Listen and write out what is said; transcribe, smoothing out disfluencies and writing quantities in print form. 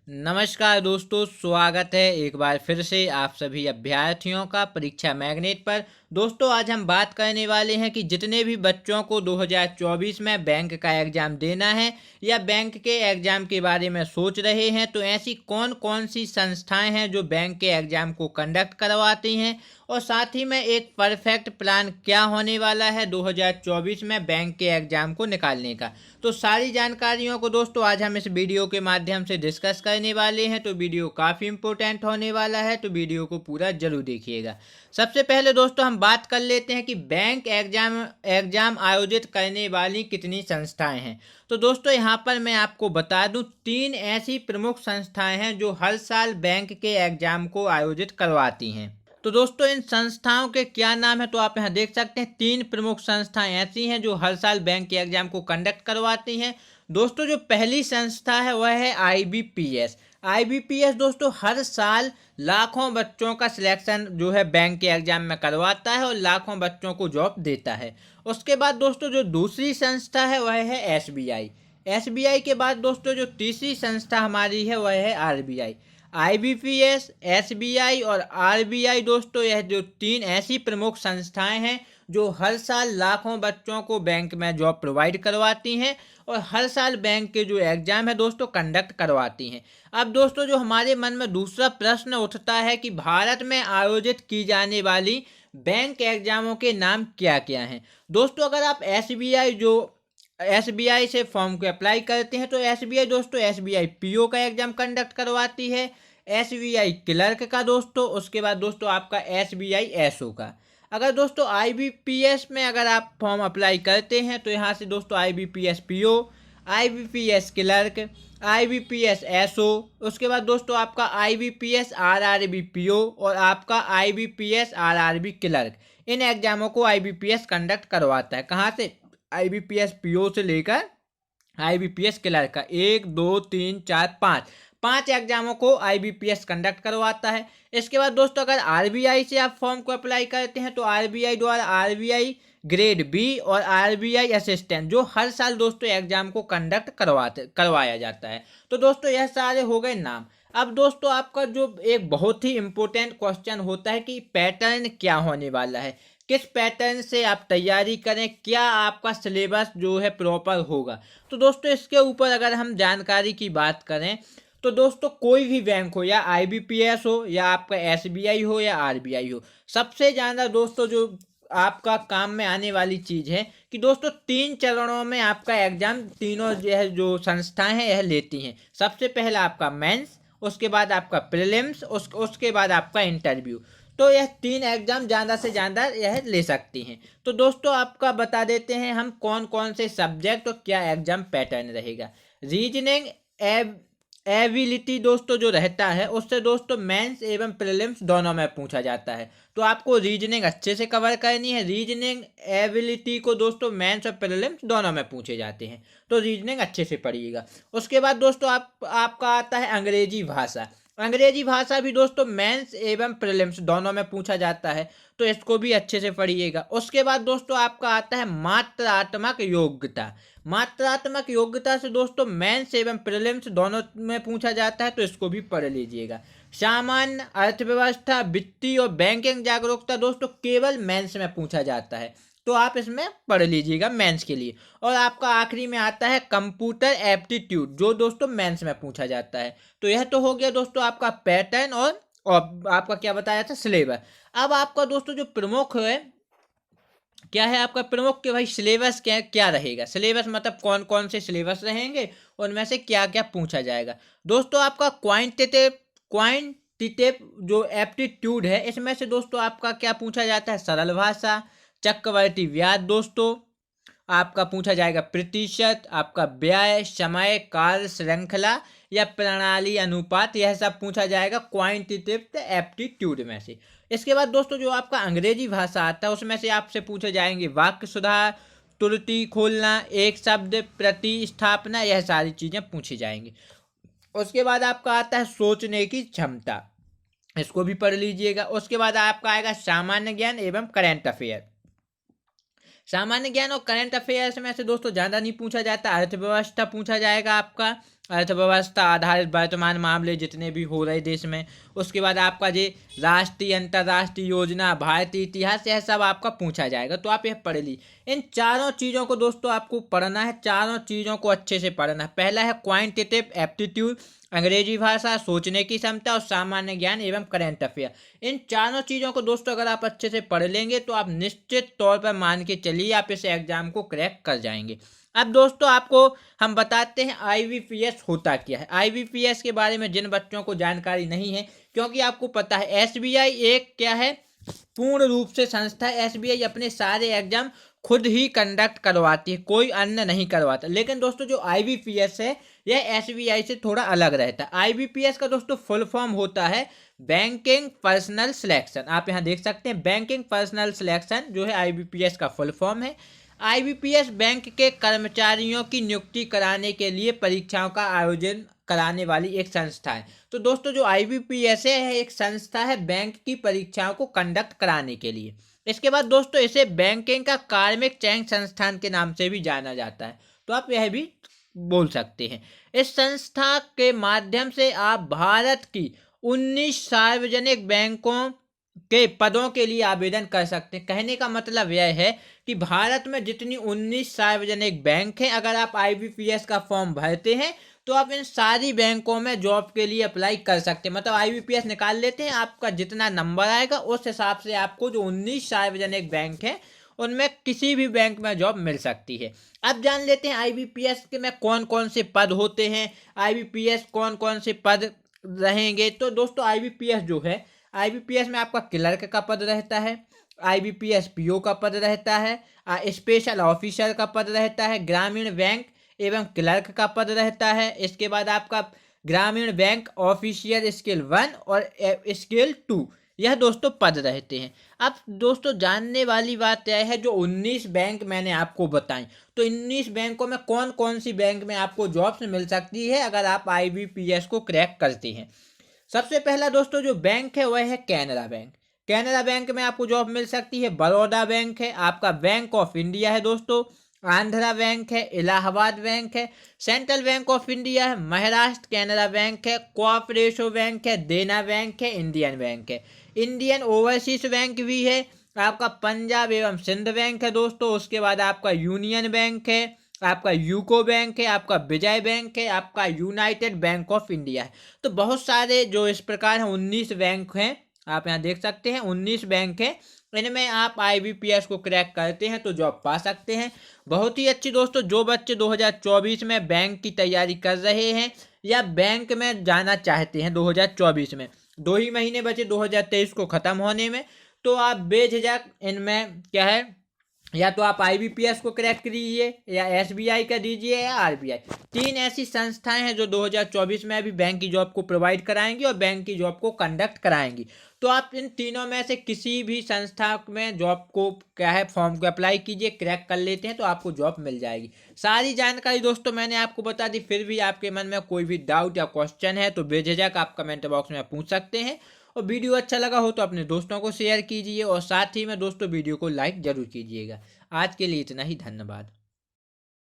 नमस्कार दोस्तों, स्वागत है एक बार फिर से आप सभी अभ्यर्थियों का परीक्षा मैग्नेट पर। दोस्तों, आज हम बात करने वाले हैं कि जितने भी बच्चों को 2024 में बैंक का एग्ज़ाम देना है या बैंक के एग्ज़ाम के बारे में सोच रहे हैं, तो ऐसी कौन कौन सी संस्थाएं हैं जो बैंक के एग्ज़ाम को कंडक्ट करवाती हैं, और साथ ही में एक परफेक्ट प्लान क्या होने वाला है 2024 में बैंक के एग्ज़ाम को निकालने का। तो सारी जानकारियों को दोस्तों आज हम इस वीडियो के माध्यम से डिस्कस करने वाले हैं। तो वीडियो काफ़ी इंपॉर्टेंट होने वाला है, तो वीडियो को पूरा जरूर देखिएगा। सबसे पहले दोस्तों हम बात कर लेते हैं कि बैंक एग्जाम आयोजित करने वाली कितनी संस्थाएं हैं। तो दोस्तों यहाँ पर मैं आपको बता दूं, 3 ऐसी प्रमुख संस्थाएं हैं जो हर साल बैंक के एग्जाम को आयोजित करवाती हैं। तो दोस्तों इन संस्थाओं के क्या नाम है, तो आप यहाँ देख सकते हैं 3 प्रमुख संस्थाएं ऐसी हैं जो हर साल बैंक के एग्जाम को कंडक्ट करवाती हैं। दोस्तों जो पहली संस्था है वह है आईबीपीएस। आईबीपीएस दोस्तों हर साल लाखों बच्चों का सिलेक्शन जो है बैंक के एग्जाम में करवाता है और लाखों बच्चों को जॉब देता है। उसके बाद दोस्तों जो दूसरी संस्था है वह है एसबीआई। एसबीआई के बाद दोस्तों जो तीसरी संस्था हमारी है वह है आरबीआई। आईबीपीएस, एसबीआई और आरबीआई दोस्तों यह जो 3 ऐसी प्रमुख संस्थाएं हैं जो हर साल लाखों बच्चों को बैंक में जॉब प्रोवाइड करवाती हैं और हर साल बैंक के जो एग्जाम है दोस्तों कंडक्ट करवाती हैं। अब दोस्तों जो हमारे मन में दूसरा प्रश्न उठता है कि भारत में आयोजित की जाने वाली बैंक एग्जामों के नाम क्या क्या हैं। दोस्तों अगर आप एसबीआई से फॉर्म को अप्लाई करते हैं तो एसबीआई दोस्तों एसबीआई पीओ का एग्जाम कंडक्ट करवाती है, एसबीआई क्लर्क का दोस्तों, उसके बाद दोस्तों आपका एसबीआई एसओ का। अगर दोस्तों आईबीपीएस में अगर आप फॉर्म अप्लाई करते हैं तो यहाँ से दोस्तों IBPS PO, IBPS clerk, IBPS SO, उसके बाद दोस्तों आपका आईबीपीएस आरआरबी पीओ और आपका आईबीपीएस आरआरबी क्लर्क, इन एग्जामों को आईबीपीएस कंडक्ट करवाता है। कहाँ से? आईबीपीएस पीओ से लेकर आईबीपीएस क्लर्क का 1 2 3 4 5 एग्जामों को आईबीपीएस कंडक्ट करवाता है। इसके बाद दोस्तों अगर आरबीआई से आप फॉर्म को अप्लाई करते हैं तो आरबीआई द्वारा आरबीआई ग्रेड बी और आरबीआई असिस्टेंट जो हर साल दोस्तों एग्जाम को कंडक्ट करवाया जाता है। तो दोस्तों यह सारे हो गए नाम। अब दोस्तों आपका जो एक बहुत ही इंपॉर्टेंट क्वेश्चन होता है कि पैटर्न क्या होने वाला है, किस पैटर्न से आप तैयारी करें, क्या आपका सिलेबस जो है प्रॉपर होगा। तो दोस्तों इसके ऊपर अगर हम जानकारी की बात करें तो दोस्तों कोई भी बैंक हो, या आईबीपीएस हो या आपका एसबीआई हो या आरबीआई हो, सबसे ज़्यादा दोस्तों जो आपका काम में आने वाली चीज़ है कि दोस्तों 3 चरणों में आपका एग्जाम तीनों जो संस्थाएं हैं यह लेती हैं। सबसे पहला आपका मेंस, उसके बाद आपका प्रीलिम्स, उसके बाद आपका इंटरव्यू। तो यह 3 एग्जाम ज़्यादा से ज़्यादा यह ले सकती हैं। तो दोस्तों आपका बता देते हैं हम कौन कौन से सब्जेक्ट और क्या एग्जाम पैटर्न रहेगा। रीजनिंग एबिलिटी दोस्तों जो रहता है उससे दोस्तों मेंस एवं प्रीलिम्स दोनों में पूछा जाता है। तो आपको रीजनिंग अच्छे से कवर करनी है। रीजनिंग एबिलिटी को दोस्तों मेंस और प्रीलिम्स दोनों में पूछे जाते हैं, तो रीजनिंग अच्छे से पढ़िएगा। उसके बाद दोस्तों आपका आता है अंग्रेजी भाषा। अंग्रेजी भाषा भी दोस्तों मेंस एवं प्रीलिम्स दोनों में पूछा जाता है, तो इसको भी अच्छे से पढ़िएगा। उसके बाद दोस्तों आपका आता है मात्रात्मक योग्यता। मात्रात्मक योग्यता से दोस्तों मेंस एवं प्रीलिम्स दोनों में पूछा जाता है, तो इसको भी पढ़ लीजिएगा। सामान्य अर्थव्यवस्था, वित्तीय और बैंकिंग जागरूकता दोस्तों केवल मेंस में पूछा जाता है, तो आप इसमें पढ़ लीजिएगा मेंस के लिए। और आपका आखिरी में आता है कंप्यूटर एप्टीट्यूड जो दोस्तों मेंस में पूछा जाता है। तो यह तो हो गया दोस्तों आपका पैटर्न और आपका क्या बताया था सिलेबस। अब आपका दोस्तों जो प्रमुख है क्या है, आपका प्रमुख के भाई सिलेबस क्या क्या रहेगा। सिलेबस मतलब कौन कौन से सिलेबस रहेंगे, उनमें से क्या क्या पूछा जाएगा। दोस्तों आपका क्वांटिटेटिव जो एप्टीट्यूड है इसमें से दोस्तों आपका क्या पूछा जाता है, सरल भाषा, चक्रवर्ती ब्याज दोस्तों, आपका पूछा जाएगा प्रतिशत, आपका व्यय, समय, कार्य श्रृंखला या प्रणाली अनुपात, यह सब पूछा जाएगा क्वांटिटेटिव एप्टीट्यूड में से। इसके बाद दोस्तों जो आपका अंग्रेजी भाषा आता है उसमें से आपसे पूछे जाएंगे वाक्य सुधार, त्रुटि खोलना, एक शब्द प्रतिस्थापना, यह सारी चीज़ें पूछी जाएंगी। उसके बाद आपका आता है सोचने की क्षमता, इसको भी पढ़ लीजिएगा। उसके बाद आपका आएगा सामान्य ज्ञान एवं करंट अफेयर। सामान्य ज्ञान और करंट अफेयर्स में से दोस्तों ज़्यादा नहीं पूछा जाता। अर्थव्यवस्था पूछा जाएगा आपका, अर्थव्यवस्था आधारित वर्तमान मामले जितने भी हो रहे देश में, उसके बाद आपका ये राष्ट्रीय अंतर्राष्ट्रीय योजना, भारतीय इतिहास, यह सब आपका पूछा जाएगा। तो आप यह पढ़ लीजिए। इन चारों चीज़ों को दोस्तों आपको पढ़ना है, चारों चीज़ों को अच्छे से पढ़ना है। पहला है क्वांटिटेटिव एप्टीट्यूड, अंग्रेजी भाषा, सोचने की क्षमता और सामान्य ज्ञान एवं करंट अफेयर। इन चारों चीज़ों को दोस्तों अगर आप अच्छे से पढ़ लेंगे तो आप निश्चित तौर पर मान के चलिए आप इस एग्जाम को क्रैक कर जाएंगे। अब दोस्तों आपको हम बताते हैं आईबीपीएस होता क्या है। आईबीपीएस के बारे में जिन बच्चों को जानकारी नहीं है, क्योंकि आपको पता है एसबीआई एक क्या है, पूर्ण रूप से संस्था है। एसबीआई अपने सारे एग्जाम खुद ही कंडक्ट करवाती है, कोई अन्य नहीं करवाता। लेकिन दोस्तों जो आईबीपीएस है यह एसबीआई से थोड़ा अलग रहता है। आईबीपीएस का दोस्तों फुल फॉर्म होता है बैंकिंग पर्सनल सिलेक्शन। आप यहाँ देख सकते हैं बैंकिंग पर्सनल सिलेक्शन जो है आईबीपीएस का फुल फॉर्म है। आईबीपीएस बैंक के कर्मचारियों की नियुक्ति कराने के लिए परीक्षाओं का आयोजन कराने वाली एक संस्था है। तो दोस्तों जो आईबीपीएस है एक संस्था है बैंक की परीक्षाओं को कंडक्ट कराने के लिए। इसके बाद दोस्तों इसे बैंकिंग का कार्मिक चयन संस्थान के नाम से भी जाना जाता है, तो आप यह भी बोल सकते हैं। इस संस्था के माध्यम से आप भारत की 19 सार्वजनिक बैंकों के पदों के लिए आवेदन कर सकते हैं। कहने का मतलब यह है कि भारत में जितनी 19 सार्वजनिक बैंक हैं, अगर आप आईबीपीएस का फॉर्म भरते हैं तो आप इन सारी बैंकों में जॉब के लिए अप्लाई कर सकते हैं। मतलब आईबीपीएस निकाल लेते हैं, आपका जितना नंबर आएगा उस हिसाब से आपको जो 19 सार्वजनिक बैंक हैं उनमें किसी भी बैंक में जॉब मिल सकती है। अब जान लेते हैं आईबीपीएस के में कौन कौन से पद होते हैं, आईबीपीएस कौन कौन से पद रहेंगे। तो दोस्तों आईबीपीएस जो है, आईबीपीएस में आपका क्लर्क का पद रहता है, आईबीपीएस पीओ का पद रहता है, स्पेशल ऑफिसर का पद रहता है, ग्रामीण बैंक एवं क्लर्क का पद रहता है। इसके बाद आपका ग्रामीण बैंक ऑफिशियल स्केल 1 और स्केल 2, यह दोस्तों पद रहते हैं। अब दोस्तों जानने वाली बात यह है जो 19 बैंक मैंने आपको बताई, तो 19 बैंकों में कौन कौन सी बैंक में आपको जॉब्स मिल सकती है अगर आप आईबीपीएस को क्रैक करते हैं। सबसे पहला दोस्तों जो बैंक है वह है कैनरा बैंक। कैनरा बैंक में आपको जॉब मिल सकती है। बड़ौदा बैंक है, आपका बैंक ऑफ इंडिया है दोस्तों, आंध्रा बैंक है, इलाहाबाद बैंक है, सेंट्रल बैंक ऑफ इंडिया है, महाराष्ट्र कैनरा बैंक है, कोऑपरेटिव बैंक है, देना बैंक है, इंडियन बैंक है, इंडियन ओवरसीज बैंक भी है, आपका पंजाब एवं सिंध बैंक है दोस्तों। उसके बाद आपका यूनियन बैंक है, आपका यूको बैंक है, आपका विजय बैंक है, आपका यूनाइटेड बैंक ऑफ इंडिया है। तो बहुत सारे जो इस प्रकार हैं 19 बैंक हैं, आप यहाँ देख सकते हैं 19 बैंक हैं। इनमें आप आईबीपीएस को क्रैक करते हैं तो जॉब पा सकते हैं। बहुत ही अच्छी दोस्तों, जो बच्चे 2024 में बैंक की तैयारी कर रहे हैं या बैंक में जाना चाहते हैं 2024 में, 2 ही महीने बचे 2023 को ख़त्म होने में, तो आप बेझिझक इनमें क्या है, या तो आप आईबीपीएस को क्रैक कीजिए या एसबीआई का दीजिए या आरबीआई। 3 ऐसी संस्थाएं हैं जो 2024 में अभी बैंक की जॉब को प्रोवाइड कराएंगी और बैंक की जॉब को कंडक्ट कराएंगी। तो आप इन तीनों में से किसी भी संस्था में जॉब को क्या है फॉर्म को अप्लाई कीजिए, क्रैक कर लेते हैं तो आपको जॉब मिल जाएगी। सारी जानकारी दोस्तों मैंने आपको बता दी। फिर भी आपके मन में कोई भी डाउट या क्वेश्चन है तो बेझिझक आप कमेंट बॉक्स में पूछ सकते हैं। और वीडियो अच्छा लगा हो तो अपने दोस्तों को शेयर कीजिए और साथ ही में दोस्तों वीडियो को लाइक जरूर कीजिएगा। आज के लिए इतना ही, धन्यवाद।